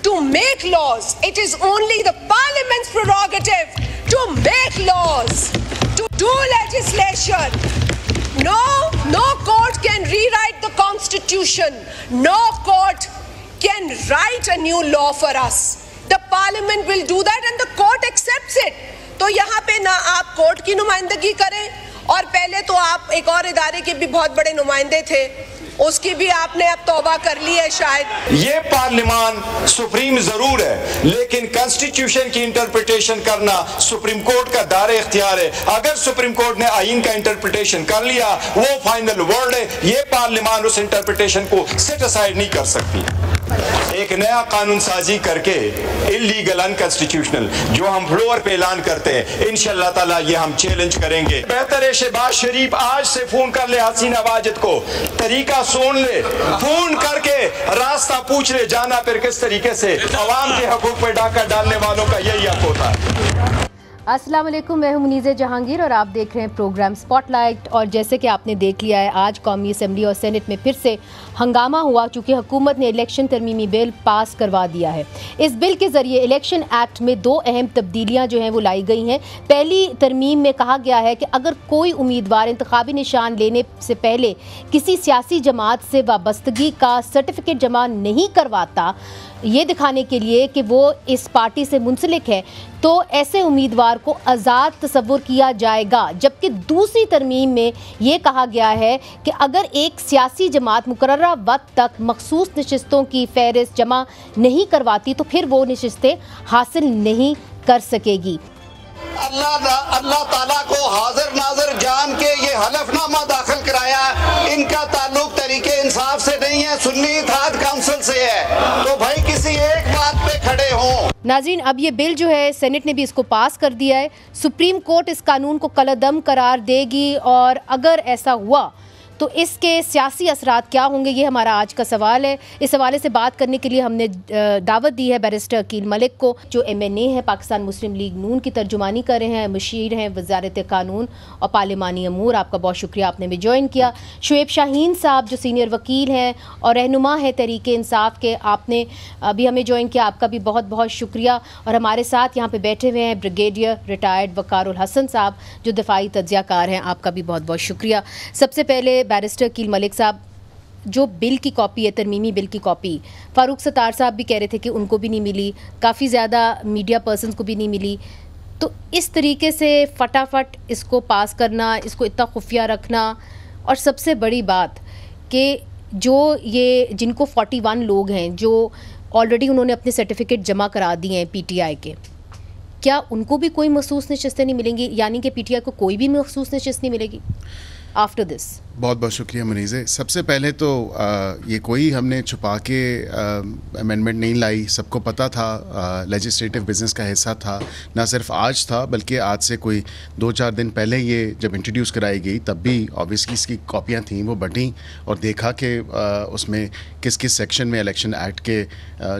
to make laws. It is only the Parliament's prerogative to make laws, to do legislation. No court can rewrite the Constitution. No court can write a new law for us. The Parliament will do that and the court accepts it. तो यहाँ पे ना आप court की नुमाइंदगी करें, और पहले तो आप एक और इदारे के भी बहुत बड़े नुमाइंदे थे, उसकी भी आपने अब तौबा कर ली है शायद। ये पार्लियामान सुप्रीम जरूर है, लेकिन कॉन्स्टिट्यूशन की इंटरप्रिटेशन करना सुप्रीम कोर्ट का दायरे इख्तियार है। अगर सुप्रीम कोर्ट ने आईन का इंटरप्रिटेशन कर लिया, वो फाइनल वर्ड है। ये पार्लियामान उस इंटरप्रिटेशन को सेट असाइड नहीं कर सकती। एक नया कानून साजी करके इलीगल अनकॉन्स्टिट्यूशनल जो हम फ्लोर पे ऐलान करते हैं, इंशाअल्लाह ताला ये हम चैलेंज करेंगे। बेहतर है शहबाज शरीफ आज से फोन कर ले हसीना वाजिद को, तरीका सुन ले, फोन करके रास्ता पूछ ले, जाना फिर किस तरीके से। अवाम के हकूक पे डाका डालने वालों का यही हक होता है। अस्सलाम वालेकुम, मैं हूं मुनीज़ जहांगीर और आप देख रहे हैं प्रोग्राम स्पॉटलाइट। और जैसे कि आपने देख लिया है, आज कौमी असम्बली और सेनेट में फिर से हंगामा हुआ, चूँकि हुकूमत ने इलेक्शन तरमीमी बिल पास करवा दिया है। इस बिल के ज़रिए इलेक्शन एक्ट में दो अहम तब्दीलियाँ जो हैं वो लाई गई हैं। पहली तरमीम में कहा गया है कि अगर कोई उम्मीदवार इंतखाबी निशान लेने से पहले किसी सियासी जमात से वाबस्तगी का सर्टिफिकेट जमा नहीं करवाता, ये दिखाने के लिए कि वो इस पार्टी से मुंसलिक है, तो ऐसे उम्मीदवार को आज़ाद तस्वुर किया जाएगा। जबकि दूसरी तरमीम में ये कहा गया है कि अगर एक सियासी जमात मुकर्ररा वक्त तक मखसूस नशिस्तों की फहरिस्त जमा नहीं करवाती तो फिर वो नशिस्तें हासिल नहीं कर सकेगी। अल्लाह ताला को हाजिर नाजर जान के ये हलफनामा दाखिल कराया। इनका ताल्लुक तरीके इंसाफ से नहीं है, सुन्नी इत्तेहाद काउंसिल से है। तो भाई किसी एक बात पे खड़े हों। नाज़रीन, अब ये बिल जो है सेनेट ने भी इसको पास कर दिया है। सुप्रीम कोर्ट इस कानून को कलअदम करार देगी और अगर ऐसा हुआ तो इसके सियासी असरात क्या होंगे, ये हमारा आज का सवाल है। इस हवाले से बात करने के लिए हमने दावत दी है बैरिस्टर अकील मलिक को, जो MNA है, पाकिस्तान मुस्लिम लीग नून की तर्जुमानी कर रहे हैं, मुशीर हैं वज़ारत कानून और पार्लिमानी अमूर। आपका बहुत शुक्रिया, आपने भी ज्वाइन किया। शुएब शाहीन साहब जो सीनियर वकील हैं और रहनुमा है तहरीक इंसाफ के, आपने अभी हमें ज्वाइन किया, आपका भी बहुत बहुत शुक्रिया। और हमारे साथ यहाँ पर बैठे हुए हैं ब्रिगेडियर रिटायर्ड वक़ारुल हसन साहब जो दफ़ाई तज्ज़ियाकार हैं, आपका भी बहुत बहुत शुक्रिया। सबसे पहले बैरिस्टर अकील मलिक साहब, जो बिल की कॉपी है, तरमीमी बिल की कॉपी, फारूक सत्तार साहब भी कह रहे थे कि उनको भी नहीं मिली, काफ़ी ज़्यादा मीडिया पर्सन्स को भी नहीं मिली, तो इस तरीके से फटाफट इसको पास करना, इसको इतना खुफिया रखना, और सबसे बड़ी बात कि जो ये जिनको 41 लोग हैं जो ऑलरेडी उन्होंने अपने सर्टिफिकेट जमा करा दिए हैं PTI के, क्या उनको भी कोई मखसूस नशिस्तें नहीं मिलेंगी? यानी कि PTI को कोई भी मखसूस नशिस्त नहीं मिलेगी आफ्टर दिस? बहुत बहुत शुक्रिया मुनीज़े। सबसे पहले तो ये कोई हमने छुपा के अमेंडमेंट नहीं लाई, सबको पता था, लेजिस्लेटिव बिजनेस का हिस्सा था। ना सिर्फ आज था बल्कि आज से कोई 2-4 दिन पहले ये जब इंट्रोड्यूस कराई गई तब भी ऑब्वियसली इसकी कॉपियाँ थीं, वो बढ़ी और देखा कि उसमें किस किस सेक्शन में इलेक्शन एक्ट के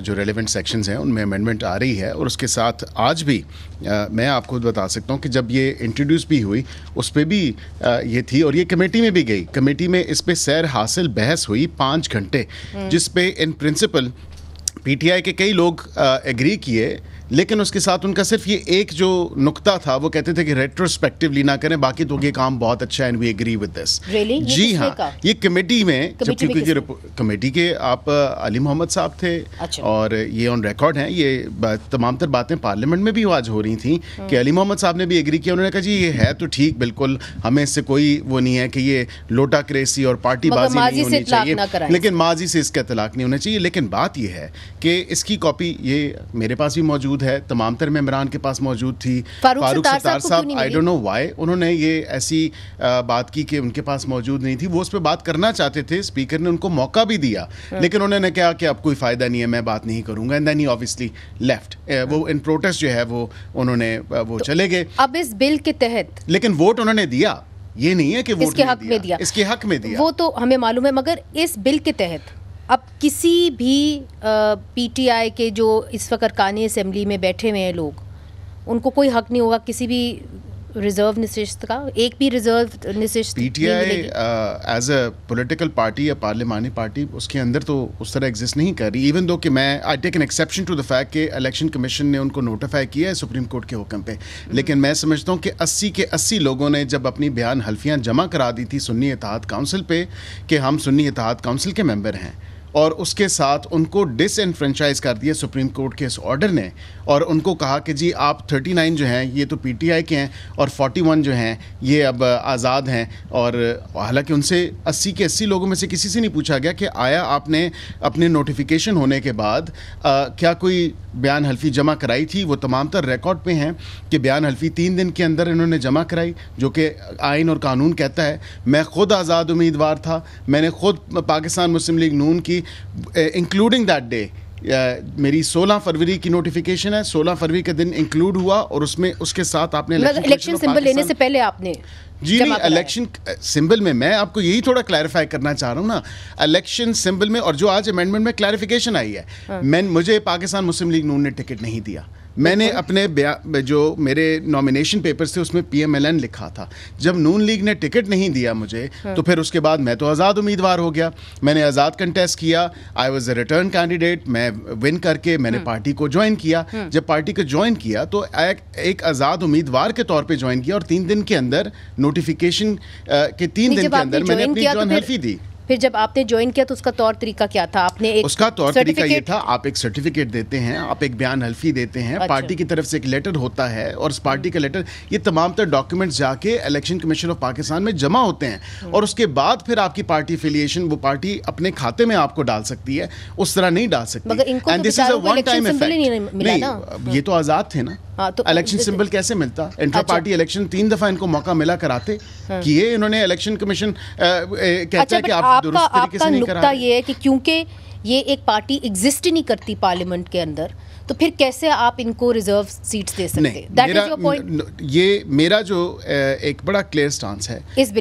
जो रेलिवेंट सेक्शंस हैं उनमें अमेंडमेंट आ रही है। और उसके साथ आज भी मैं आपको बता सकता हूँ कि जब ये इंट्रोड्यूस भी हुई उस पर भी ये थी और ये कमेटी में भी गई। कमेटी में इस पे सैर हासिल बहस हुई 5 घंटे, जिस पे इन प्रिंसिपल PTI के कई लोग एग्री किए, लेकिन उसके साथ उनका सिर्फ ये एक जो नुक्ता था, वो कहते थे कि रेट्रोस्पेक्टिवली ना करें, बाकी तो ये काम बहुत अच्छा है and we agree with this. जी हाँ, ये कमेटी में कमेटी के आप अली मोहम्मद साहब थे। अच्छा। और ये ऑन रिकॉर्ड हैं, ये तमाम तर बातें पार्लियामेंट में भी आज हो रही थी कि अली मोहम्मद साहब ने भी एग्री किया। उन्होंने कहा जी ये है तो ठीक, बिल्कुल हमें इससे कोई वो नहीं है कि ये लोटा क्रेसी और पार्टीबाजी नहीं होनी चाहिए, लेकिन माजी से इसका तलाक नहीं होना चाहिए। लेकिन बात यह है कि इसकी कॉपी ये मेरे पास भी मौजूद है, तमाम तर मेंबरान के पास मौजूद थी। फारूक सत्तार साहब, आई डोंट नो व्हाई उन्होंने ये ऐसी बात की कि उनके पास मौजूद नहीं थी। वो उस पर बात करना चाहते थे, स्पीकर ने उनको मौका भी दिया, लेकिन उन्होंने कहा कि अब कोई फायदा नहीं है, मैं बात नहीं करूंगा, and then he obviously left. वो इन प्रोटेस्ट जो है वो उन्होंने वो चले गए। अब इस बिल के तहत लेकिन वोट उन्होंने दिया, ये नहीं है कि वोट इसके हक में दिया, इसके हक में दिया, वो तो हमें मालूम है। मगर इस बिल के तहत अब किसी भी PTI के जो इस वक्त अरकान असेंबली में बैठे हुए हैं लोग, उनको कोई हक नहीं होगा किसी भी रिजर्व नशिस्त का? एक भी रिजर्व नशिस्त PTI as a political party या पार्लिमानी पार्टी उसके अंदर तो उस तरह एग्जिस्ट नहीं कर रही, इवन दो कि मैं I take an exception to the fact कि इलेक्शन कमीशन ने उनको नोटिफाई किया है सुप्रीम कोर्ट के हुक्म पे, लेकिन मैं समझता हूँ कि 80 के 80 लोगों ने जब अपनी बयान हल्फियाँ जमा करा दी थी सुन्नी इत्तेहाद काउंसिल पे कि हम सुन्नी इत्तेहाद काउंसिल के मेंबर हैं, और उसके साथ उनको डिसएनफ्रेंचाइज कर दिया सुप्रीम कोर्ट के इस ऑर्डर ने, और उनको कहा कि जी आप 39 जो हैं ये तो पीटीआई के हैं और 41 जो हैं ये अब आज़ाद हैं। और हालांकि उनसे 80 के 80 लोगों में से किसी से नहीं पूछा गया कि आया आपने अपने नोटिफिकेशन होने के बाद क्या कोई बयान हल्फी जमा कराई थी। वो तमाम तर रिकॉर्ड पे हैं कि बयान हल्फी 3 दिन के अंदर इन्होंने जमा कराई, जो कि आइन और कानून कहता है। मैं ख़ुद आज़ाद उम्मीदवार था, मैंने ख़ुद पाकिस्तान मुस्लिम लीग नून की इंक्लूडिंग दैट डे मेरी 16 फरवरी की नोटिफिकेशन है, 16 फरवरी के दिन इंक्लूड हुआ, और उसमें उसके साथ आपने इलेक्शन सिंबल लेने से पहले आपने जी नहीं, इलेक्शन सिंबल में मैं आपको यही थोड़ा क्लैरिफाई करना चाह रहा हूँ ना, इलेक्शन सिंबल में और जो आज अमेंडमेंट में क्लैरिफिकेशन आई है, मुझे पाकिस्तान मुस्लिम लीग नून ने टिकट नहीं दिया। मैंने अपने जो मेरे नॉमिनेशन पेपर्स थे उसमें PMLN लिखा था। जब नून लीग ने टिकट नहीं दिया मुझे, तो फिर उसके बाद मैं तो आज़ाद उम्मीदवार हो गया, मैंने आज़ाद कंटेस्ट किया, I was a return candidate, मैं विन करके मैंने पार्टी को ज्वाइन किया। जब पार्टी को ज्वाइन किया तो एक आज़ाद उम्मीदवार के तौर पे ज्वाइन किया, और 3 दिन के अंदर नोटिफिकेशन के 3 दिन के अंदर मैंने अपनी जॉइन हल्फी दी। फिर जब आपने ज्वाइन किया तो उसका तौर तरीका क्या था? आपने एक उसका तौर तरीका ये था, आप एक सर्टिफिकेट देते हैं, आप एक बयान हल्फी देते हैं, पार्टी की तरफ से एक लेटर होता है, और उस पार्टी का लेटर ये तमाम तर डॉक्यूमेंट्स जाके इलेक्शन कमीशन ऑफ पाकिस्तान में जमा होते हैं, और उसके बाद फिर आपकी पार्टी एफिलिएशन वो पार्टी अपने खाते में आपको डाल सकती है, उस तरह नहीं डाल सकती। And this is a one time effect. ये तो आज़ाद थे ना, इलेक्शन सिंबल कैसे मिलता? इंटर पार्टी इलेक्शन 3 दफा इनको मौका मिला कराते किए इन्होंने। इलेक्शन कमीशन कहता है कि आप दुरुस्त तरीके से नहीं करा रहे। ये है कि क्योंकि ये एक पार्टी एग्जिस्ट ही नहीं करती पार्लियामेंट के अंदर, तो फिर कैसे आप इनको रिजर्व सीट्स दे सकते? That is your point. ये मेरा जो एक बड़ा क्लियर स्टांस है इस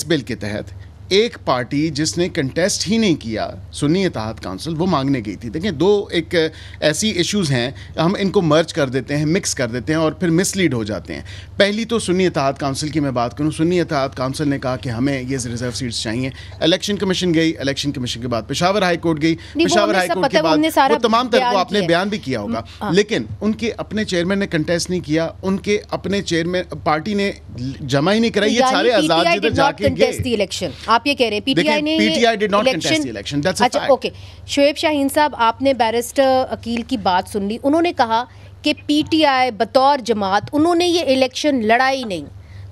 बिल के तहत एक पार्टी जिसने कंटेस्ट ही नहीं किया सुन्नी इत्तेहाद काउंसिल, वो मांगने गई थी। देखिए, दो एक ऐसी इश्यूज हैं, हम इनको मर्ज कर देते हैं, मिक्स कर देते हैं, और फिर मिसलीड हो जाते हैं। पहली तो सुन्नी इत्तेहाद काउंसिल की मैं बात करूं, सुन्नी इत्तेहाद काउंसिल ने कहा कि हमें ये रिजर्व सीट्स चाहिए। इलेक्शन कमीशन गई, इलेक्शन कमीशन के बाद पेशावर हाई कोर्ट गई, पेशावर हाई कोर्ट के बाद वो तमाम तरह आपने बयान भी किया होगा, लेकिन उनके अपने चेयरमैन ने कंटेस्ट नहीं किया, उनके अपने चेयरमैन पार्टी ने जमा ही नहीं कराई। ये सारे आजाद जिधर जाके गए इलेक्शन, आप ये कह रहे हैं PTI did not contest the election. That's a fact. अच्छा, ओके। शोएब शाहीन साहब, आपने बैरिस्टर अकील की बात सुन ली, उन्होंने कहा कि पीटीआई बतौर जमात उन्होंने ये इलेक्शन लड़ा ही नहीं,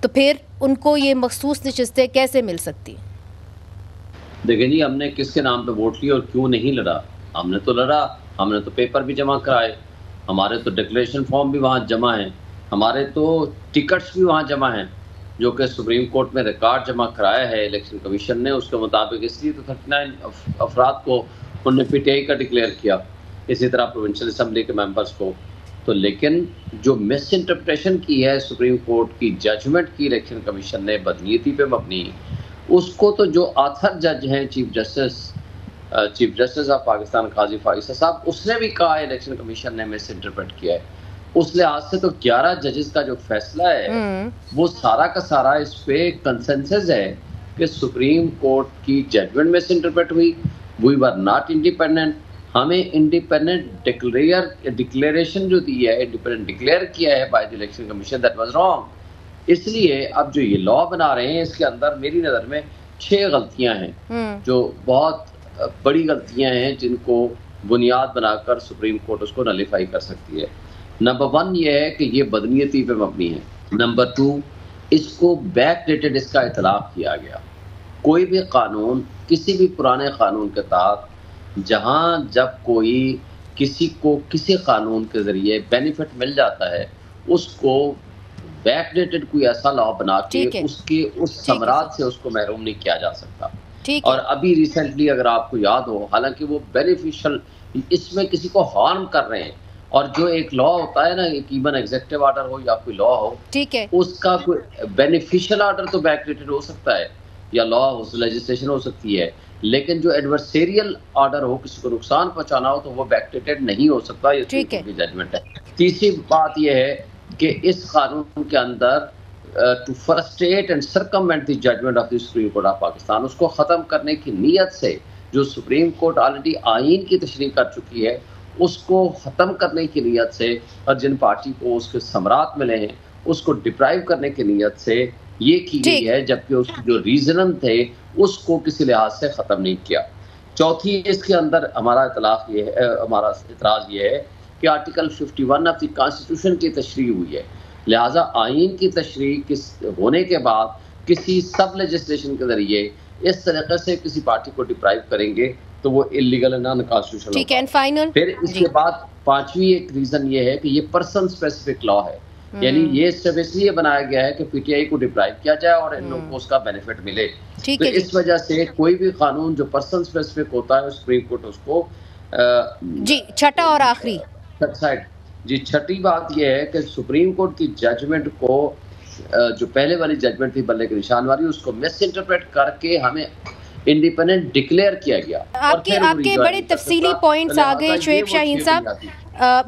तो फिर उनको ये मखसूस नशिस्तें कैसे मिल सकती? देखिए जी, हमने किसके नाम पे वोट लिया और क्यों नहीं लड़ा? हमने तो लड़ा, हमने तो पेपर भी जमा कराए, हमारे तो डिक्लेरेशन फॉर्म भी वहाँ जमा हैं, हमारे तो टिकट्स भी वहाँ जमा हैं, जो कि सुप्रीम कोर्ट में रिकॉर्ड जमा कराया है इलेक्शन कमीशन ने उसके मुताबिक। इसलिए तो 39 अफराद को उन्होंने पीटीआई का डिक्लेयर किया, इसी तरह प्रोविंशियल असम्बली के मेंबर्स को। तो लेकिन जो मिस इंटरप्रिटेशन की है सुप्रीम कोर्ट की जजमेंट की इलेक्शन कमीशन ने बदनीयती पे मबनी, उसको तो जो ऑथर जज हैं चीफ जस्टिस ऑफ पाकिस्तान काजी फाइसा साहब, उसने भी कहा इलेक्शन कमीशन ने मिस इंटरप्रेट किया है। उस लिहाज से तो 11 जजेस का जो फैसला है वो सारा का सारा इस पे कंसेंसस है कि सुप्रीम कोर्ट की जजमेंट मिस इंटरप्रेट हुई, वी वर नॉट इंडिपेंडेंट, हमें इंडिपेंडेंट डिक्लेरेशन जो दी है, इंडिपेंडेंट डिक्लेयर किया है by the election commission, that was wrong. इसलिए अब जो ये लॉ बना रहे हैं इसके अंदर मेरी नज़र में 6 गलतियां हैं जो बहुत बड़ी गलतियां हैं, जिनको बुनियाद बनाकर सुप्रीम कोर्ट उसको नलीफाई कर सकती है। नंबर 1 ये है कि ये बदनीयती पे मबनी है। नंबर 2, इसको बैक डेटेड इसका इतलाफ किया गया। कोई भी कानून, किसी भी पुराने कानून के तहत जहां जब कोई किसी को किसी कानून के ज़रिए बेनिफिट मिल जाता है, उसको बैक डेटेड कोई ऐसा लॉ बना के उसके उस समरात से उसको महरूम नहीं किया जा सकता। और अभी रिसेंटली अगर आपको याद हो, हालांकि वो बेनिफिशियल, इसमें किसी को हार्म कर रहे हैं, और जो एक लॉ होता है ना, एक इवन एग्जीक्यूटिव ऑर्डर हो या कोई लॉ हो, ठीक है, उसका कोई बेनिफिशियल ऑर्डर तो बैकडेटेड हो सकता है, या लॉ हो, लेजिस्लेशन हो सकती है, लेकिन जो एडवर्सेरियल ऑर्डर हो, किसी को नुकसान पहुंचाना हो, तो वो बैकडेटेड नहीं हो सकता। ये सुप्रीम कोर्ट की जजमेंट है। तीसरी बात यह है कि इस कानून के अंदर to frustrate and circumvent the judgment of the supreme court of Pakistan, उसको ख़त्म करने की नीयत से जो सुप्रीम कोर्ट ऑलरेडी आइन की तशरीह कर चुकी है उसको ख़त्म करने की नीयत से, और जिन पार्टी को उसके समरात मिले हैं उसको डिप्राइव करने की नीयत से ये की गई है, जबकि उसके जो रीजन थे उसको किसी लिहाज से ख़त्म नहीं किया। चौथी इसके अंदर हमारा इतलाफ ये है, हमारा इतराज़ ये है कि आर्टिकल 51 ऑफ द कॉन्स्टिट्यूशन की तशरीह हुई है, लिहाजा आइन की तशरीह होने के बाद किसी सब लेजिस्लेशन के जरिए इस तरीके से किसी पार्टी को डिप्राइव करेंगे तो वो इलीगल एंड अनकॉन्स्टिट्यूशनल। ठीक है, फाइनल फिर इसके बाद पांचवी एक रीजन ये है कि ये पर्सन स्पेसिफिक लॉ है, यानी ये सिर्फ इसलिए बनाया गया है कि पीटीआई को डिप्राइव किया जाए और इन लोगों को उसका बेनिफिट मिले। तो इस वजह से कोई भी कानून जो पर्सन स्पेसिफिक होता है सुप्रीम कोर्ट उसको जी। छठा और आखिरी जी, छठी बात यह है कि सुप्रीम कोर्ट की जजमेंट को जो पहले वाली जजमेंट थी बल्ले के निशान वाली, उसको मिस इंटरप्रेट करके हमें इंडिपेंडेंट डिक्लेयर किया गया। आपके बड़े तफसीली पॉइंट्स आ गए शुएब शाहीन साहब।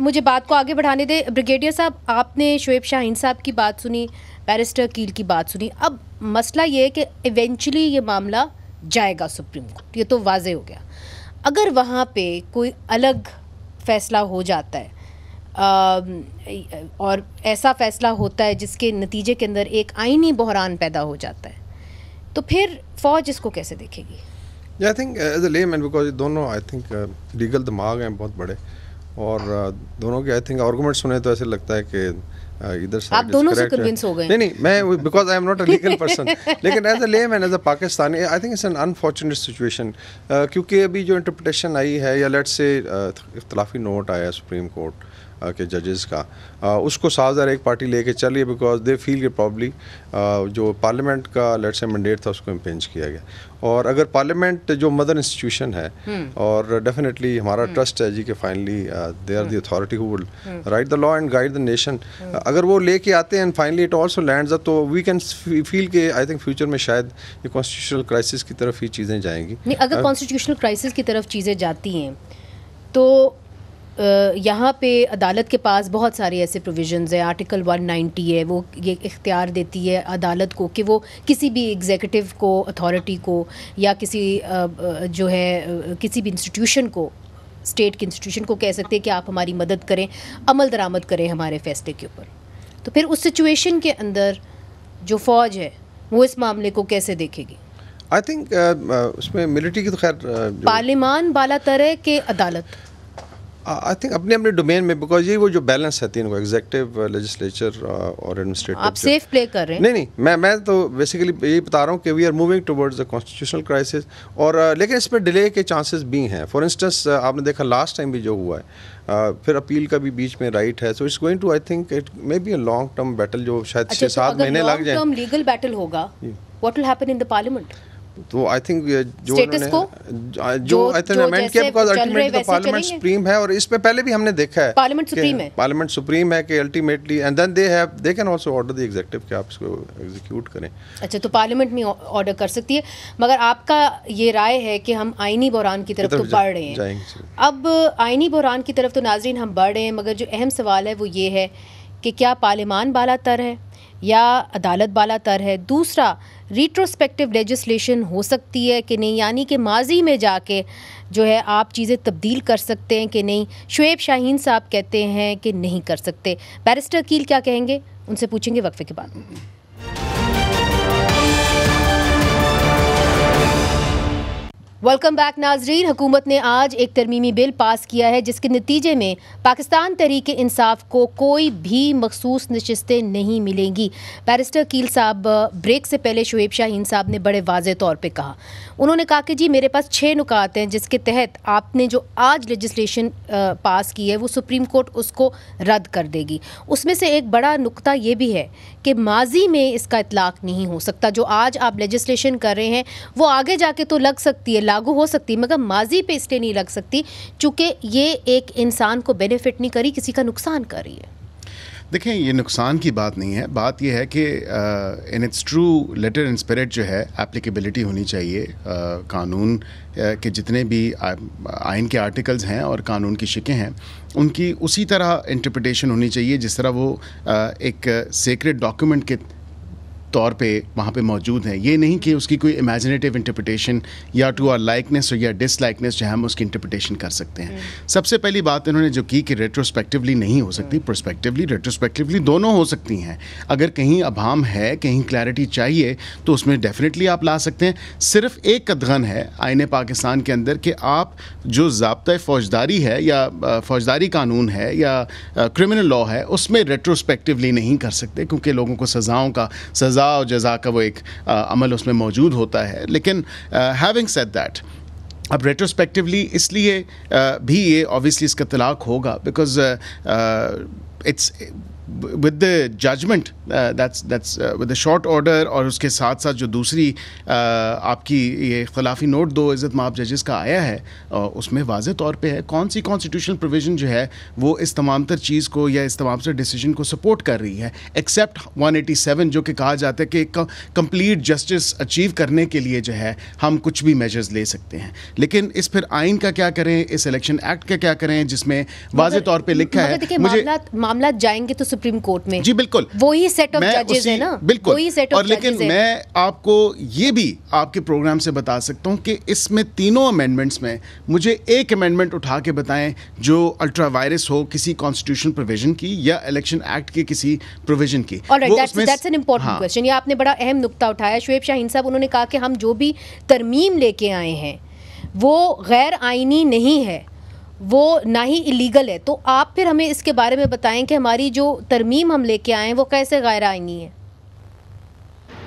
मुझे बात को आगे बढ़ाने दे। ब्रिगेडियर साहब, आपने शुएब शाहीन साहब की बात सुनी, बैरिस्टर कील की बात सुनी। अब मसला ये है कि इवेंचुअली ये मामला जाएगा सुप्रीम कोर्ट, ये तो वाजे हो गया। अगर वहाँ पे कोई अलग फैसला हो जाता है और ऐसा फैसला होता है जिसके नतीजे के अंदर एक आईनी बहरान पैदा हो जाता है, तो फिर फौज इसको कैसे देखेगी? I think as a layman, because दोनों आई थिंक लीगल दिमाग हैं बहुत बड़े, और दोनों के आई थिंक आर्गूमेंट सुने तो ऐसे लगता है कि इधर से आप दोनों से कन्विंस हो गए। नहीं, मैं because I am not a legal person, लेकिन as a layman, as a Pakistani, I think it's an unfortunate situation, क्योंकि अभी जो इंटरप्रिटेशन आई है या लेट्स से इख्तलाफी नोट आया सुप्रीम कोर्ट के जजेस का, उसको साझदार एक पार्टी लेके चलिए बिकॉज दे फील कि प्रॉब्ली जो पार्लियामेंट का लेट्स से मैंडेट था उसको इम्पेंज किया गया। और अगर पार्लियामेंट जो मदर इंस्टीट्यूशन है, और डेफिनेटली हमारा ट्रस्ट है जी कि finally they are the authority who will write the law and guide the nation, अगर वो लेके आते हैं and finally it also lands up, तो वी कैन फील कि आई थिंक फ्यूचर में शायद ये कॉन्स्टिट्यूशनल क्राइसिस की तरफ ही चीज़ें जाएंगी। नहीं, अगर कॉन्स्टिट्यूशनल क्राइसिस की तरफ चीज़ें जाती हैं तो यहाँ पे अदालत के पास बहुत सारे ऐसे प्रोविजंस हैं। आर्टिकल 190 है, वो ये इख्तियार देती है अदालत को कि वो किसी भी एग्जीक्यूटिव को, अथॉरिटी को, या किसी जो है किसी भी इंस्टीट्यूशन को, स्टेट के इंस्टीट्यूशन को कह सकते हैं कि आप हमारी मदद करें, अमल दरामद करें हमारे फैसले के ऊपर। तो फिर उस सिचुएशन के अंदर जो फ़ौज है वो इस मामले को कैसे देखेगी? आई थिंक उसमें मिलिट्री की तो खैर पार्लियामान बालातर है कि अदालत, आई थिंक अपने अपने डोमेन में, बिकॉज ये वो जो बैलेंस है तीनों को, एग्जीक्यूटिव, लेजिस्लेचर और एडमिनिस्ट्रेटिव, आप सेफ प्ले कर रहे हैं। नहीं, मैं तो बेसिकली यही बता रहा हूँ कि we are moving towards the constitutional crisis, और लेकिन इसमें डिले के चांसेस भी हैं। फॉर इंस्टेंस आपने देखा लास्ट टाइम भी जो हुआ है, फिर अपील का भी बीच में राइट है, so it's going to, I think it may be a long term battle जो शायद 6-7 महीने लग जाए। लॉन्ग टर्म लीगल बैटल होगा, what will happen in the parliament? तो आई थिंक जो अमेंड किया, बिकॉज अल्टीमेटली तो पार्लियामेंट सुप्रीम है, और इसमें पहले भी हमने देखा है पार्लियामेंट सुप्रीम है कि ultimately and then they can also order the executive कि आप इसको एग्जीक्यूट करें। अच्छा, तो पार्लियामेंट में ऑर्डर कर सकती है, मगर आपका ये राय है कि हम आईनी बहरान की तरफ तो बढ़ रहे हैं। अब आईनी बहरान की तरफ तो नाजरीन हम बढ़ रहे हैं, मगर जो अहम सवाल है वो ये है कि क्या पार्लियामान बालातर है या अदालत बालातर है? दूसरा, रिट्रोस्पेक्टिव लेजिस्लेशन हो सकती है कि नहीं, यानी कि माजी में जाके जो है आप चीज़ें तब्दील कर सकते हैं कि नहीं? शुएब शाहीन साहब कहते हैं कि नहीं कर सकते। बैरिस्टर कील क्या कहेंगे, उनसे पूछेंगे वक्फे के बाद। वेलकम बैक नाजरीन। हुकूमत ने आज एक तरमीमी बिल पास किया है जिसके नतीजे में पाकिस्तान तहरीक इंसाफ को कोई भी मखसूस नशिस्तें नहीं मिलेंगी। बैरिस्टर कील साहब, ब्रेक से पहले शुएब शाहीन साहब ने बड़े वाज़े तौर पे कहा, उन्होंने कहा कि जी मेरे पास 6 नुकात हैं जिसके तहत आपने जो आज लेजिस्लेशन पास की है वो सुप्रीम कोर्ट उसको रद्द कर देगी। उसमें से एक बड़ा नुक्ता ये भी है कि माजी में इसका इतलाक़ नहीं हो सकता। जो आज आप लेजिस्लेशन कर रहे हैं वो आगे जाके तो लग सकती है, लागू हो सकती है, मगर माजी पे इसलिए नहीं लग सकती चूँकि ये एक इंसान को बेनिफिट नहीं करी, किसी का नुकसान कर रही है। देखें, ये नुकसान की बात नहीं है, बात यह है कि in its true letter and spirit जो है एप्लीकेबिलिटी होनी चाहिए। कानून के जितने भी आइन के आर्टिकल्स हैं और कानून की शिकें हैं उनकी उसी तरह इंटरप्रिटेशन होनी चाहिए जिस तरह वो एक सेक्रेड डॉक्यूमेंट के तौर पे वहाँ पे मौजूद हैं। ये नहीं कि उसकी कोई इमेजिनेटिव इंटरप्रिटेशन या टू आर लाइकनेस या डिसलाइकनेस जो है हम उसकी इंटरप्रिटेशन कर सकते हैं। सबसे पहली बात इन्होंने जो की कि रेट्रोस्पेक्टिवली नहीं हो सकती, प्रोस्पेक्टिवली रेट्रोस्पेक्टिवली दोनों हो सकती हैं। अगर कहीं अभाम है, कहीं क्लैरिटी चाहिए तो उसमें डेफिनेटली आप ला सकते हैं। सिर्फ एक कदगन है आईने पाकिस्तान के अंदर कि आप जो ज़ाब्ता फ़ौजदारी है या फ़ौजदारी कानून है या क्रिमिनल लॉ है उसमें रेट्रोस्पेक्टिवली नहीं कर सकते, क्योंकि लोगों को सज़ा और जज़ा का वो एक अमल उसमें मौजूद होता है। लेकिन हैविंग सेड दैट, अब रेट्रोस्पेक्टिवली इसलिए भी ये ऑब्वियसली इसका तलाक होगा because it's with the judgment that's with the short order और उसके साथ साथ जो दूसरी आपकी ये खिलाफी नोट 2 इज़्ज़त माब जजेस का आया है उसमें वाज़े तौर पे है कौन सी कॉन्स्टिट्यूशनल प्रोविज़न जो है वो इस तमाम तर चीज़ को या इस तमाम तर डिसीजन को सपोर्ट कर रही है, एक्सेप्ट 187 जो कि कहा जाता है कि कंप्लीट जस्टिस अचीव करने के लिए जो है हम कुछ भी मेजर्स ले सकते हैं। लेकिन इस फिर आइन का क्या करें, इस इलेक्शन एक्ट का क्या करें जिसमें वाज़े तौर पे लिखा है। मुझे मामला जाएंगे तो सुप्रीम कोर्ट में, जी बिल्कुल वही सेट ऑफ जजेस है ना, बिल्कुल वही सेट ऑफ और लेकिन मैं आपको ये भी आपके प्रोग्राम से बता सकता हूं कि इसमें तीनों अमेंडमेंट्स में मुझे एक अमेंडमेंट उठा के बताएं जो अल्ट्रा वायरस हो किसी कॉन्स्टिट्यूशनल प्रोविजन की या इलेक्शन एक्ट के किसी प्रोविजन की। दैट्स एन इंपॉर्टेंट क्वेश्चन, ये आपने बड़ा अहम नुक्ता उठाया। शुएब शाहीन साहब उन्होंने कहा कि हम जो भी तरमीम लेके आए हैं वो गैर आईनी नहीं है, वो ना ही इलीगल है। तो आप फिर हमें इसके बारे में बताएं कि हमारी जो तरमीम हम लेके आए हैं वो कैसे गैर आईनी है।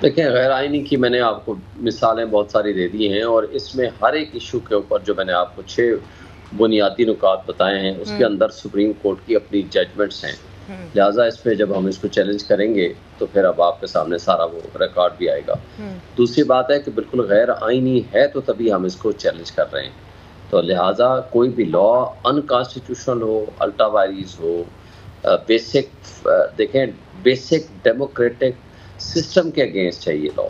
देखिए, गैर आईनी की मैंने आपको मिसालें बहुत सारी दे दी हैं और इसमें हर एक इशू के ऊपर जो मैंने आपको 6 बुनियादी नुकात बताए हैं उसके अंदर सुप्रीम कोर्ट की अपनी जजमेंट्स हैं। लिहाजा इस पे जब हम इसको चैलेंज करेंगे तो फिर अब आपके सामने सारा वो रिकॉर्ड भी आएगा। दूसरी बात है कि बिल्कुल गैर आईनी है तो तभी हम इसको चैलेंज कर रहे हैं। तो लिहाजा कोई भी लॉ अनकॉन्स्टिट्यूशनल हो, अल्ट्रा वायरस हो, बेसिक देखें बेसिक डेमोक्रेटिक सिस्टम के अगेंस्ट है ये लॉ।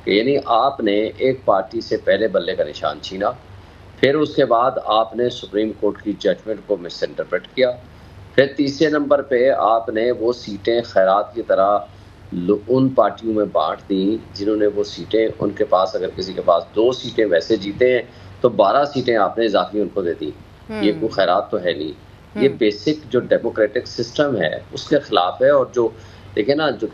यानी आपने एक पार्टी से पहले बल्ले का निशान छीना, फिर उसके बाद आपने सुप्रीम कोर्ट की जजमेंट को मिस इंटरप्रेट किया, फिर तीसरे नंबर पे आपने वो सीटें खैरात की तरह उन पार्टियों में बांट दी जिन्होंने वो सीटें, उनके पास अगर किसी के पास 2 सीटें वैसे जीते हैं तो 12 सीटें आपने इजाफी उनको दे दी। ये कोई खैरात तो है नहीं, ये बेसिक जो डेमोक्रेटिक सिस्टम है उसके खिलाफ है। और जो देखिए ना, जो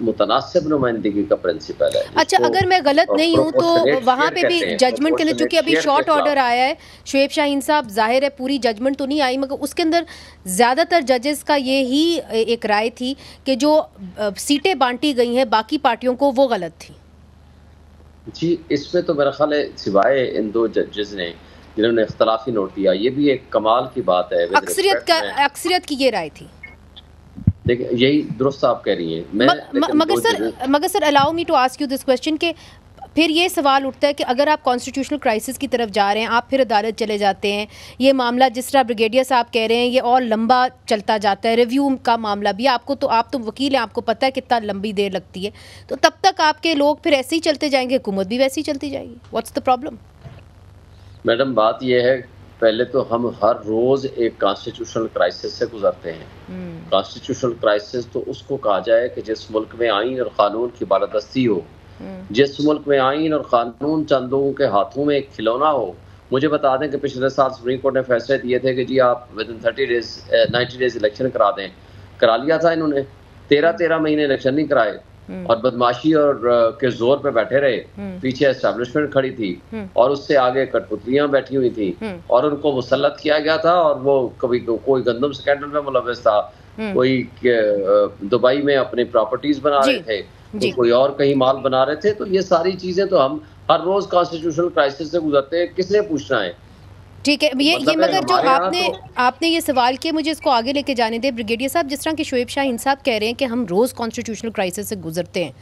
मुतनासिब नुमाइंदगी का प्रिंसिपल है। अच्छा, अगर मैं गलत नहीं हूँ तो वहाँ पे भी जजमेंट के अंदर, चूंकि अभी शॉर्ट ऑर्डर आया है शुएब शाहीन साहब, जाहिर है पूरी जजमेंट तो नहीं आई, मगर उसके अंदर ज़्यादातर जजेस का ये ही एक राय थी कि जो सीटें बांटी गई हैं बाकी पार्टियों को वो गलत थी। जी, इसमें तो मेरा ख्याल है सिवाय इन 2 जजेस ने जिन्होंने इख्तलाफी नोट दिया, ये भी एक कमाल की बात है। अक्सरियत की ये राय थी। देखिए, यही दुरुस्त आप कह रही हैं। मगर sir allow me to ask you this question कि फिर ये सवाल उठता है कि अगर आप कॉन्स्टिट्यूशनल क्राइसिस की तरफ जा रहे हैं, आप फिर अदालत चले जाते हैं, ये मामला जिस तरह ब्रिगेडियर साहब कह रहे हैं ये और लंबा चलता जाता है, रिव्यू का मामला भी, आप तो वकील हैं, आपको पता है कितना लंबी देर लगती है, तो तब तक आपके लोग फिर ऐसे ही चलते जाएंगे, हुकूमत भी वैसे ही चलती जाएगी। What's the problem? मैडम, बात यह है, पहले तो हम हर रोज एक कॉन्स्टिट्यूशनल क्राइसिस से गुजरते हैं। कॉन्स्टिट्यूशनल क्राइसिस तो उसको कहा जाए कि जिस मुल्क में आईन और कानून की बालादस्ती हो, जिस मुल्क में आईन और कानून चंद लोगों के हाथों में एक खिलौना हो। मुझे बता दें कि पिछले साल सुप्रीम कोर्ट ने फैसले दिए थे कि जी आप विद इन 90 डेज इलेक्शन करा दें, करा लिया था इन्होंने। 13 महीने इलेक्शन नहीं कराए और बदमाशी और के जोर पे बैठे रहे, पीछे एस्टैब्लिशमेंट खड़ी थी और उससे आगे कठपुतलियां बैठी हुई थी और उनको मुसल्लत किया गया था। और वो कभी कोई गंदम स्कैंडल में मुलव्वस था, कोई दुबई में अपनी प्रॉपर्टीज बना रहे थे, तो कोई और कहीं माल बना रहे थे। तो ये सारी चीजें तो हम हर रोज कॉन्स्टिट्यूशनल क्राइसिस से गुजरते हैं, किसने पूछना है? ठीक है, ये मगर जो आपने ये सवाल किया, मुझे इसको आगे लेके जाने दे ब्रिगेडियर साहब। जिस तरह के शुएब शाहीन साहब कह रहे हैं कि हम रोज़ कॉन्स्टिट्यूशनल क्राइसिस से गुजरते हैं,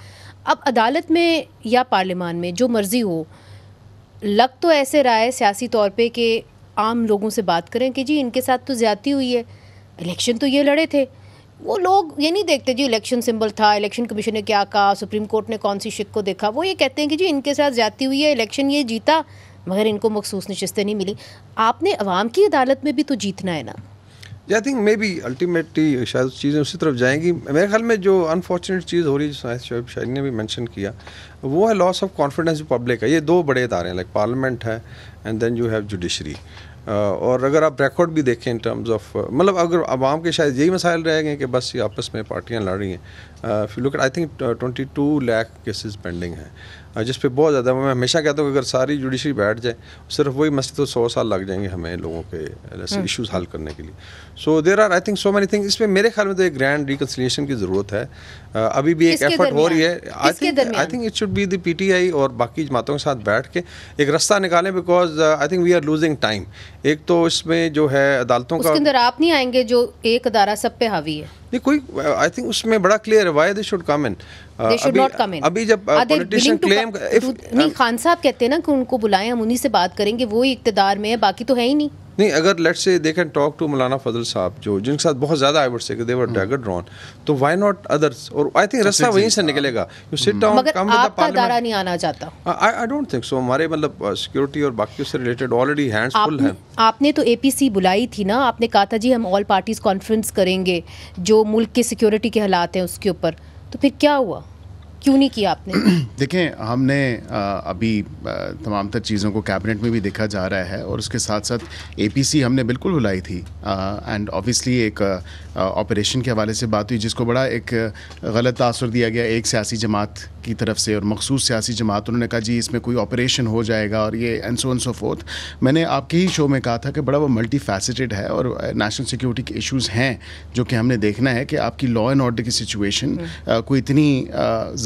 अब अदालत में या पार्लियामान में जो मर्जी हो, लग तो ऐसे रहा है सियासी तौर पे कि आम लोगों से बात करें कि जी इनके साथ तो ज़्यादती हुई है, इलेक्शन तो ये लड़े थे। वो लोग ये नहीं देखते जी इलेक्शन सिंबल था, इलेक्शन कमीशन ने क्या कहा, सुप्रीम कोर्ट ने कौन सी शिक को देखा। वो ये कहते हैं कि जी इनके साथ ज़्यादती हुई है, इलेक्शन ये जीता मगर इनको मखसूस नशिस्तें नहीं मिली। आपने अवाम की अदालत में भी तो जीतना है ना। I think may be ultimately शायद चीज़ें उसी तरफ जाएंगी। मेरे ख्याल में जो अनफॉर्चुनेट चीज़ हो रही है, शोएब शाहीन ने भी मेंशन किया, वो है लॉस ऑफ कॉन्फिडेंस पब्लिक है। ये दो बड़े इदारे हैं, लाइक पार्लियामेंट है and then you have judiciary. और अगर आप रिकॉर्ड भी देखें इन टर्म्स ऑफ, मतलब अगर आवाम के शायद यही मसाइल रह गए कि बस ये आपस में पार्टियां लड़ रही हैं। If you look at, I think 22 lakh cases pending हैं, जिस पे बहुत ज़्यादा, मैं हमेशा कहता हूँ कि अगर सारी जुडिशरी बैठ जाए सिर्फ वही मसले, तो 100 साल लग जाएंगे हमें लोगों के ऐसे इश्यूज हल करने के लिए। So there are I think so many things. इसमें मेरे ख्याल में तो एक ग्रैंड रिकन्सिलिएशन की ज़रूरत है। अभी भी एक एफर्ट हो रही है। I think it should be the PTI और बाकी जमातों के साथ बैठ के एक रास्ता निकालें, because I think we are losing time. एक तो इसमें जो है अदालतों का, उसके अंदर आप नहीं आएंगे जो एक अदारा सब पे हावी है, नहीं कोई, आई थिंक उसमें बड़ा क्लियर है why they should come in. They should not come in. अभी जब पॉलिटिशियन क्लेम, नहीं खान साहब कहते हैं ना कि उनको बुलाएं, हम उन्हीं से बात करेंगे, वो ही इक्तिदार में है, बाकी तो है ही नहीं। नहीं, अगर let's say they can talk to मौलाना फजल साहब, जो जिनके साथ बहुत ज़्यादा I would say they were dagger drawn, तो व्हाई नॉट अदर्स? और आई थिंक रास्ता वहीं से निकलेगा। You sit down, come with the parliament. Dara नहीं आना चाहता। I don't think so. हमारे मतलब सिक्योरिटी और बाकी से रिलेटेड ऑलरेडी हैंड्स फुल हैं। आपने तो APC बुलाई थी ना, आपने कहा था जी हम ऑल पार्टीज कॉन्फ्रेंस करेंगे जो मुल्क के सिक्योरिटी के हालात हैं उसके ऊपर, तो फिर क्या हुआ, क्यों नहीं किया आपने? देखें, हमने अभी तमाम तर चीज़ों को कैबिनेट में भी देखा जा रहा है, और उसके साथ साथ APC हमने बिल्कुल बुलाई थी। एंड ऑब्वियसली एक ऑपरेशन के हवाले से बात हुई, जिसको बड़ा एक गलत तासुर दिया गया एक सियासी जमात की तरफ से, और मखसूस सियासी जमात, उन्होंने कहा जी इसमें कोई ऑपरेशन हो जाएगा और ये एंड सो फोर्थ। मैंने आपके ही शो में कहा था कि बड़ा वो मल्टी फैसेटेड है और नेशनल सिक्योरिटी के इश्यूज़ हैं जो कि हमने देखना है कि आपकी लॉ एंड ऑर्डर की सिचुएशन कोई इतनी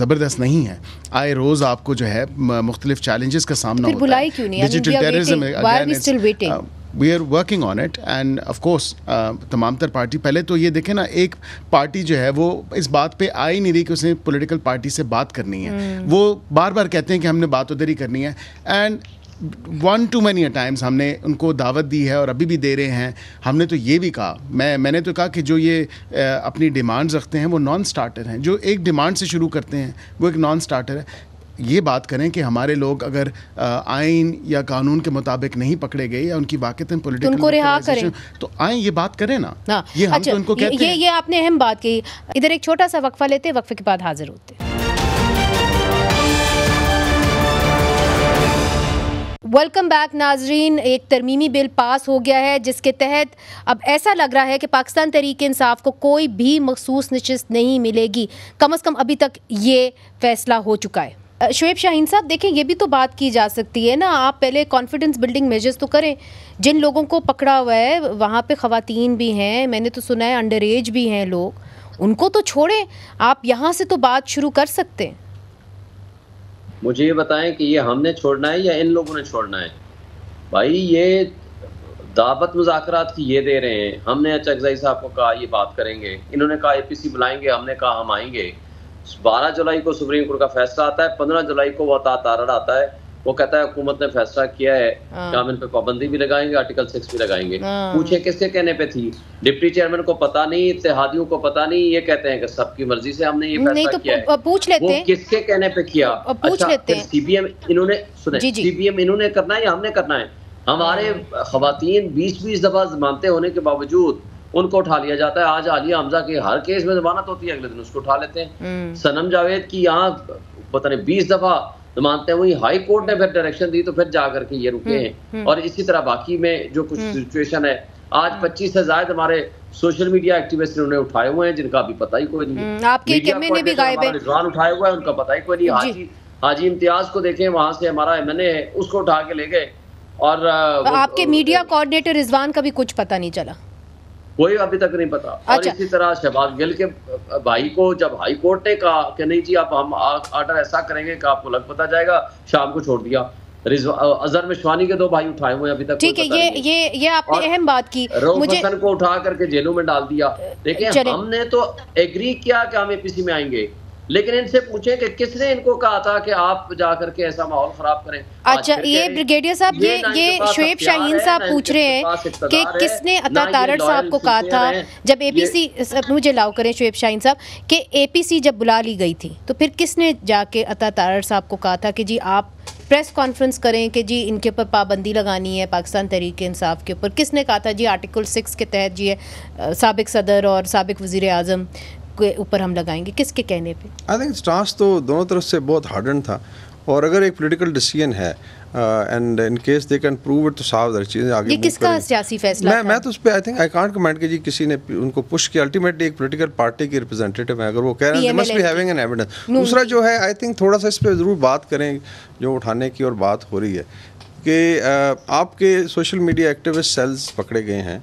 ज़बरदस्त नहीं है। आए रोज़ आपको जो है मुख्तलिफ चैलेंजेस का सामना होता है। Digital terrorism, we are working on it and of course तमाम तर पार्टी, पहले तो ये देखें ना, एक पार्टी जो है वो इस बात पे आ ही नहीं रही कि उसने पॉलिटिकल पार्टी से बात करनी है। वो बार बार कहते हैं कि हमने बात उधर ही करनी है, and one two many times हमने उनको दावत दी है और अभी भी दे रहे हैं। हमने तो ये भी कहा, मैंने तो कहा कि जो ये अपनी डिमांड्स रखते हैं वो नॉन स्टार्टर हैं। जो एक डिमांड से शुरू करते हैं वो एक नॉन स्टार्टर है। ये बात करें कि हमारे लोग अगर आइन या कानून के मुताबिक नहीं पकड़े गए या उनकी वाक़तन पॉलिटिकल, उनको रिहा करें, तो आए ये बात करें ना। ये हम तो उनको कहते हैं। ये आपने अहम बात की। इधर एक छोटा सा वक्फा लेते हैं, वक्फे के बाद हाजिर होते हैं। वेलकम बैक नाजरीन। एक तरमीमी बिल पास हो गया है जिसके तहत अब ऐसा लग रहा है कि पाकिस्तान तहरीक इंसाफ को कोई भी मखसूस नशिस्त नहीं मिलेगी। कम अज़ कम अभी तक ये फैसला हो चुका है। शोएब शाहीन साहब, देखें ये भी तो बात की जा सकती है ना, आप पहले कॉन्फिडेंस बिल्डिंग मेजर्स तो करें। जिन लोगों को पकड़ा हुआ है वहाँ पे ख़वातीन भी हैं, मैंने तो सुना है अंडर एज भी हैं लोग, उनको तो छोड़ें, आप यहाँ से तो बात शुरू कर सकते हैं। मुझे ये बताएं कि ये हमने छोड़ना है या इन लोगों ने छोड़ना है? भाई ये दावत मुज़ाकरात की ये दे रहे हैं। हमने चकज़ई साहब को कहा ये बात करेंगे, इन्होंने कहा APC बुलाएंगे, हमने कहा हम आएंगे। 12 जुलाई को सुप्रीम कोर्ट का फैसला आता है, 15 जुलाई को वो तारड़ आता है, वो कहता है हुकूमत ने फैसला किया है कि हम इन पे पाबंदी भी लगाएंगे, आर्टिकल 6 भी लगाएंगे। पूछे किसके कहने पे थी? डिप्टी चेयरमैन को पता नहीं, इत्तेहादियों को पता नहीं, ये कहते हैं कि सबकी मर्जी से हमने ये फैसला किया है। पूछ लेते हैं किसके कहने पे किया। पूछ लेते हैं। CBM इन्होंने CBM इन्होंने करना है या हमने करना है? हमारे खवातीन 20-20 दफा जमानतें होने के बावजूद उनको उठा लिया जाता है। आज आलिया हमजा के हर केस में जमानत होती है, अगले दिन उसको उठा लेते हैं। सनम जावेद की यहाँ पता नहीं 20 दफा जमानतें हुई, हाई कोर्ट ने फिर डायरेक्शन दी तो फिर जा करके ये रुके हैं। और इसी तरह बाकी में जो कुछ सिचुएशन है, आज 25 से ज्यादा हमारे सोशल मीडिया एक्टिविस्ट ने उन्हें उठाए हुए हैं जिनका अभी पता ही कोई नहीं। आपके ने भी गायब है, रिजवान उठाया हुआ है, उनका पता ही कोई नहीं। हाजी इम्तियाज को देखें, वहां से हमारा MNA है, उसको उठा के ले गए। और आपके मीडिया कोऑर्डिनेटर रिजवान का भी कुछ पता नहीं चला, कोई अभी तक नहीं पता। और इसी तरह शहबाज गिल के भाई को जब हाई कोर्ट ने कहा कि नहीं जी आप हम ऑर्डर ऐसा करेंगे कि आपको लग पता जाएगा, शाम को छोड़ दिया। अजहर मिशवानी के 2 भाई उठाए हुए अभी तक। ठीक है, ये आपने अहम बात की। मुझे हसन को उठा करके जेलों में डाल दिया। देखिए हमने तो एग्री किया कि हम APC में आएंगे, लेकिन इनसे पूछे कि किसने इनको कहा था कि आप जाकर के ऐसा माहौल खराब करें। अच्छा, ये ब्रिगेडियर साहब, ये शोएब शाहीन साहब पूछ रहे हैं कि किसने अता तारड़ साहब को कहा था जब APC, मुझे अलाउ करें शोएब शाहीन साहब, कि APC जब बुला ली गई थी तो फिर किसने जाके अता तारड़ साहब को कहा था कि जी आप प्रेस कॉन्फ्रेंस करें कि जी इनके ऊपर पाबंदी लगानी है पाकिस्तान तहरीक इंसाफ के ऊपर। किसने कहा था जी आर्टिकल 6 के तहत जी साबिक सदर और साबिक वज़ीर आज़म के ऊपर हम लगाएंगे, किसके कहने पे? आई थिंक स्टांस तो दोनों तरफ से बहुत हार्डन था, और अगर एक पॉलिटिकल डिसीजन है and in case they can prove it तो साफ चीज़ें आगे। ये किसका सियासी फैसला? मैं तो उस पर I think I can't comment कि जी किसी ने उनको पुश किया। अल्टीमेटली एक पॉलिटिकल पार्टी के रिप्रेजेंटेटिव है, अगर वो कह रहे हैं must be having an evidence. दूसरा जो है आई थिंक थोड़ा सा इस पर ज़रूर बात करें, जो उठाने की और बात हो रही है कि आपके सोशल मीडिया एक्टिविस्ट सेल्स पकड़े गए हैं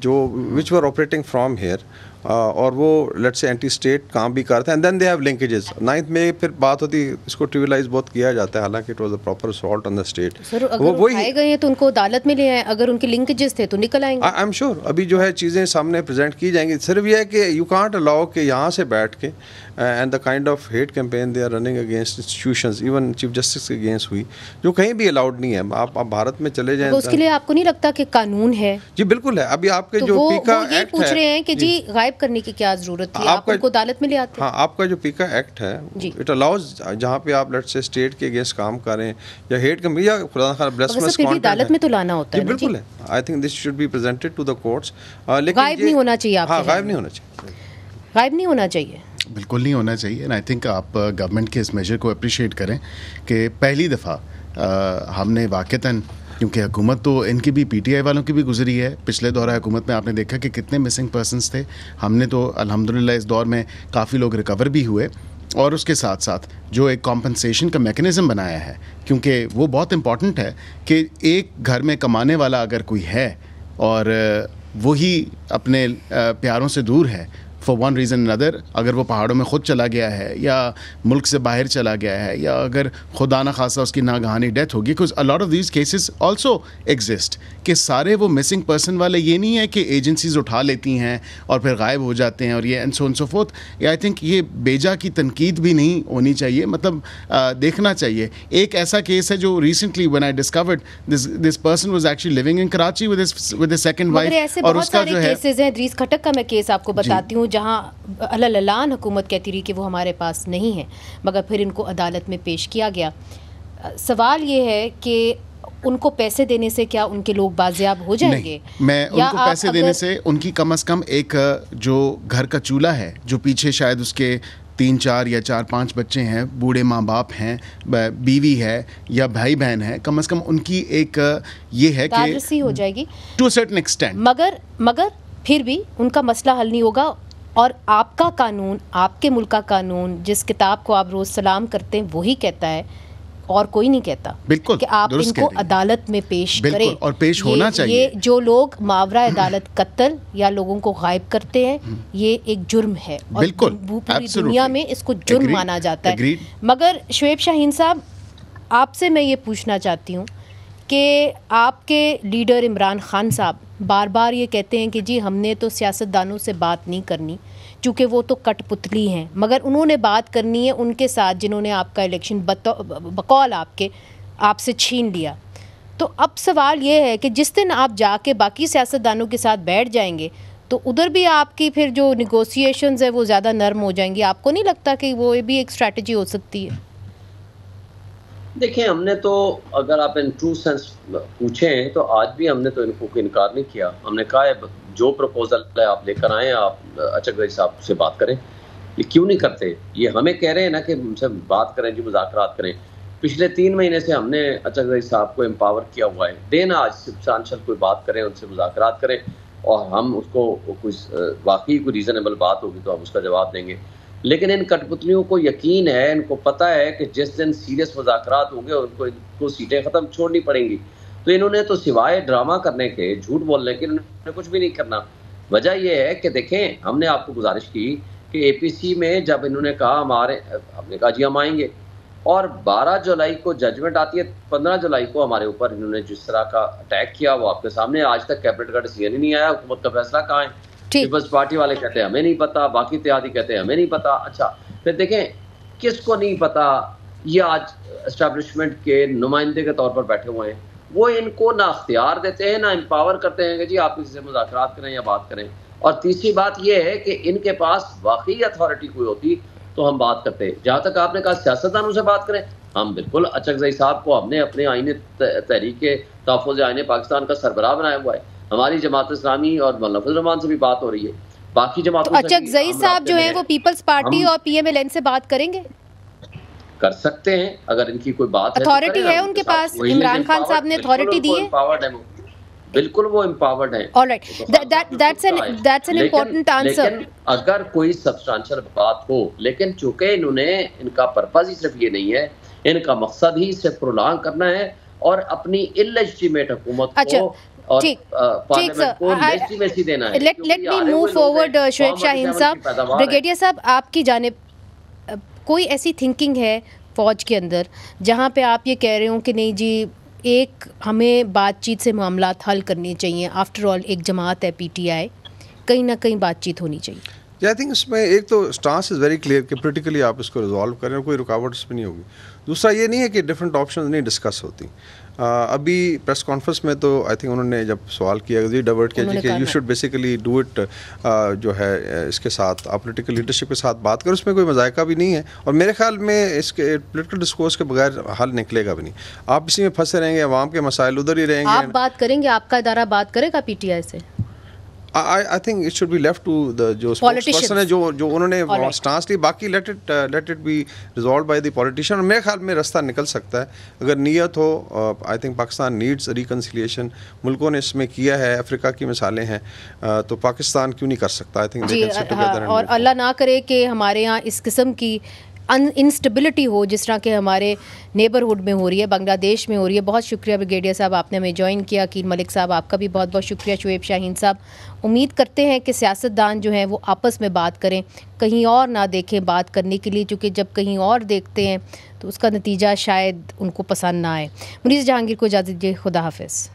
जो विच वर ऑपरेटिंग फ्रॉम हेयर, और वो लेट्स से एंटी स्टेट काम भी करते हैं, and then they have linkages. 9th में फिर बात होती है, इसको ट्रिविलाइज बहुत किया जाता है, हालांकि it was a proper assault on the state. Sir अगर वो उठाए गए हैं तो उनको अदालत में ले आए, अगर उनके लिंकेजेस थे तो निकल आएंगे। आई एम श्योर अभी जो है चीज़ें सामने प्रेजेंट की जाएंगी। सिर्फ ये है कि यू कांट अलाउ कि यहाँ से बैठ के and the kind of hate campaign they are running against institutions, even chief justice के अगेंस्ट हुई, जो कहीं भी अलाउड नहीं है। आप भारत में चले जाएं तो उसके लिए आपको नहीं लगता कि कानून है? जी बिल्कुल है। अभी आपके तो जो पीका वो ये एक्ट पूछ रहे हैं कि जी गायब करने की क्या जरूरत थी, आप उनको अदालत में ले आते? हाँ, आपका जो पीका एक्ट है इट अलाउज जहाँ पे आप लेट्स से स्टेट के अगेंस्ट काम करें या हेट कैंपेन या खुदा ना खाना ब्लास्फेमस कंटेंट अदालत में तो लाना होता है। बिल्कुल है। I think this should be presented to the courts. लेकिन गायब नहीं होना चाहिए। हाँ, गायब नहीं होना चाहिए, गायब नहीं होना चाहिए, बिल्कुल नहीं होना चाहिए। एंड आई थिंक आप गवर्नमेंट के इस मेजर को अप्रिशिएट करें कि पहली दफ़ा हमने वाक़तन, क्योंकि हुकूमत तो इनकी भी पीटीआई वालों की भी गुजरी है, पिछले दौर हुकूमत में आपने देखा कि कितने मिसिंग पर्सनस थे। हमने तो अल्हम्दुलिल्लाह इस दौर में काफ़ी लोग रिकवर भी हुए, और उसके साथ साथ जो एक कॉम्पनसेशन का मैकेनिज़्म बनाया है, क्योंकि वो बहुत इम्पॉर्टेंट है कि एक घर में कमाने वाला अगर कोई है और वही अपने प्यारों से दूर है फॉर वन रीज़न अनदर, अगर वो पहाड़ों में ख़ुद चला गया है या मुल्क से बाहर चला गया है, या अगर खुदा ना खासा उसकी नागहानी डेथ होगी, because a lot of these cases also exist, कि सारे वो मिसिंग पर्सन वाले ये नहीं है कि एजेंसीज उठा लेती हैं और फिर गायब हो जाते हैं और ये and so fourth. I think ये बेजा की तनकीद भी नहीं होनी चाहिए, मतलब देखना चाहिए। एक ऐसा केस है जो recently when I discovered this person was actually living in Karachi with his second wife, और उसका जो है केसेस हैं। इदरीस खटक का मैं केस आपको बताती हूँ, जहाँ अललान हुकूमत कहती रही कि वो हमारे पास नहीं है, मगर फिर इनको अदालत में पेश किया गया। सवाल ये है कि उनको पैसे देने से क्या उनके लोग बाजियाब हो जाएंगे? मैं उनको पैसे देने से उनकी कम से कम एक जो घर का चूल्हा है, जो पीछे शायद उसके 3-4 या 4-5 बच्चे हैं, बूढ़े माँ बाप हैं, बीवी है या भाई बहन है, कम से कम उनकी एक ये है कि हो जाएगी टू सर्टेन एक्सटेंट। मगर फिर भी उनका मसला हल नहीं होगा। और आपका कानून, आपके मुल्क का कानून, जिस किताब को आप रोज़ सलाम करते हैं, वही कहता है और कोई नहीं कहता, बिल्कुल, कि आप इनको अदालत में पेश करें, और पेश होना चाहिए। ये जो लोग मावरा अदालत कत्ल या लोगों को गायब करते हैं, ये एक जुर्म है, और पूरी दुनिया में इसको जुर्म माना जाता है। मगर शुएब शाहीन साहब, आपसे मैं ये पूछना चाहती हूँ कि आपके लीडर इमरान खान साहब बार बार ये कहते हैं कि जी हमने तो सियासतदानों से बात नहीं करनी, चूँकि वो तो कठपुतली हैं, मगर उन्होंने बात करनी है उनके साथ जिन्होंने आपका इलेक्शन बकौल आपसे छीन लिया। तो अब सवाल ये है कि जिस दिन आप जाके बाकी सियासतदानों के साथ बैठ जाएंगे तो उधर भी आपकी फिर जो निगोसिएशंस है वो ज़्यादा नर्म हो जाएंगी। आपको नहीं लगता कि वो भी एक स्ट्रैटेजी हो सकती है? देखिए, हमने तो अगर आप इन ट्रू सेंस पूछें तो आज भी हमने तो इनको इनकार नहीं किया। हमने कहा है जो प्रपोजल है आप लेकर आए, आप अचक साहब से बात करें। ये क्यों नहीं करते? ये हमें कह रहे हैं ना कि हमसे बात करें, जी मुज़ाकरात करें। पिछले 3 महीने से हमने अचक साहब को एम्पावर किया हुआ है। देना आज सब्सटेंशियल कोई बात करें, उनसे मुज़ाकरात करें, और हम उसको कोई वाकई कोई रीज़नेबल बात होगी तो हम उसका जवाब देंगे। लेकिन इन कठपुतलियों को यकीन है, इनको पता है कि जिस दिन सीरियस मुज़ाकरात होंगे उनको सीटें ख़त्म छोड़नी पड़ेंगी। तो इन्होंने तो सिवाय ड्रामा करने के, झूठ बोलने के, इन्होंने कुछ भी नहीं करना। वजह यह है कि देखें, हमने आपको गुजारिश की कि APC में जब इन्होंने कहा हमने कहा जी हम आएंगे, और 12 जुलाई को जजमेंट आती है, 15 जुलाई को हमारे ऊपर इन्होंने जिस तरह का अटैक किया वो आपके सामने। आज तक कैबिनेट का डिसीजन ही नहीं आया, हुकूमत का फैसला कहाँ है? पीपल्स पार्टी वाले कहते हैं हमें नहीं पता, बाकी इत्तेहादी कहते हैं हमें नहीं पता। अच्छा, फिर देखें किसको नहीं पता? ये आज एस्टैब्लिशमेंट के नुमाइंदे के तौर पर बैठे हुए हैं, वो इनको ना अख्तियार देते हैं ना एम्पावर करते हैं कि जी आप किसी से मुज़ाकरात करें या बात करें। और तीसरी बात ये है कि इनके पास वाकई अथॉरिटी कोई होती तो हम बात करते। जहाँ तक आपने कहा सियासतदानों से बात करें, हम बिल्कुल अचकज़ई साहब को हमने अपने आईने तहरीक तहफ़्फ़ुज़ आईने पाकिस्तान का सरबराह बनाया हुआ है। हमारी जमात इस्लामी और मौलाना फजल रहमान से भी बात हो रही है, बाकी जमातों से भी अचकज़ई साहब जो है वो पीपल्स पार्टी और PMLN से बात करेंगे, कर सकते हैं अगर इनकी कोई बात अथॉरिटी है उनके पास। इमरान खान साहब ने अथॉरिटी दी है, बिल्कुल वो एम्पावर्ड हैं। Alright, that's an important answer. लेकिन अगर कोई सब्सटेंशियल बात हो, लेकिन चूंकि इनका पर्पस ही सिर्फ ये नहीं है, इनका मकसद ही सिर्फ प्रोलॉन्ग करना है और अपनी इलेजिटिमेट हुकूमत को और पार्लियामेंट को लेजिटिमेसी देना है। Let me move forward Shoaib Shaheen साहब। ब्रिगेडियर साहब, आपकी जानिब कोई ऐसी थिंकिंग है फौज के अंदर जहाँ पे आप ये कह रहे हो कि नहीं जी, एक हमें बातचीत से मामलात हल करने चाहिए, आफ्टर ऑल एक जमात है PTI, कहीं ना कहीं बातचीत होनी चाहिए। आई थिंक इसमें एक तो स्टांस इज़ वेरी क्लियर कि पोलिटिकली आप इसको रिजॉल्व करें और कोई रुकावट इसमें नहीं होगी। दूसरा ये नहीं है कि डिफरेंट ऑप्शन नहीं डिस्कस होती। अभी प्रेस कॉन्फ्रेंस में तो आई थिंक उन्होंने जब सवाल किया ये डाइवर्ट किया कि you should basically do it जो है इसके साथ आप पोलिटिकल लीडरशिप के साथ बात करें, उसमें कोई मजायका भी नहीं है और मेरे ख्याल में इसके पोलिटिकल डिस्कोर्स के बगैर हल निकलेगा भी नहीं। आप इसी में फंसे रहेंगे, अवाम के मसाइल उधर ही रहेंगे। आप बात करेंगे, आपका इदारा बात करेगा PTI से? I think it should be left to the जो spokesperson है जो उन्होंने स्टांस ली, बाकी let it be resolved by the politician। और मेरे ख्याल में रास्ता निकल सकता है अगर नीयत हो। I think Pakistan needs reconciliation। मुल्कों ने इसमें किया है, अफ्रीका की मिसालें हैं, तो पाकिस्तान क्यों नहीं कर सकता? I think they can sit together और अल्लाह ना करे कि हमारे यहाँ इस किस्म की इंस्टेबिलिटी हो जिस तरह के हमारे नेबरहुड में हो रही है, बांग्लादेश में हो रही है। बहुत शुक्रिया ब्रिगेडियर साहब, आपने हमें ज्वाइन किया। अकील मलिक साहब, आपका भी बहुत बहुत शुक्रिया। शुएब शाहीन साहब, उम्मीद करते हैं कि सियासतदान जो हैं वो आपस में बात करें, कहीं और ना देखें बात करने के लिए, क्योंकि जब कहीं और देखते हैं तो उसका नतीजा शायद उनको पसंद ना आए। मुनीज़ जहांगीर को इजाज़त दीजिए, खुदा हाफिज़।